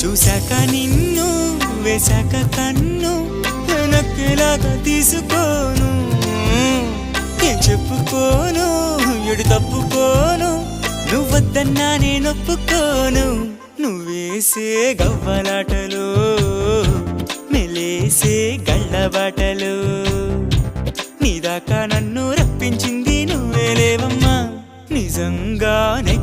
చూశాక నిన్ను వేశాక కన్ను నక్కేలాగా తీసుకోను ఏం చెప్పుకోను ఎడు తప్పుకోను నువ్వద్దన్నా నేనొప్పుకోను నువ్వేసే గవ్వలాటలు మెలేసే గళ్ళబాటలు నీదాకా నన్ను రప్పించింది నువ్వేలేవమ్మా నిజంగానే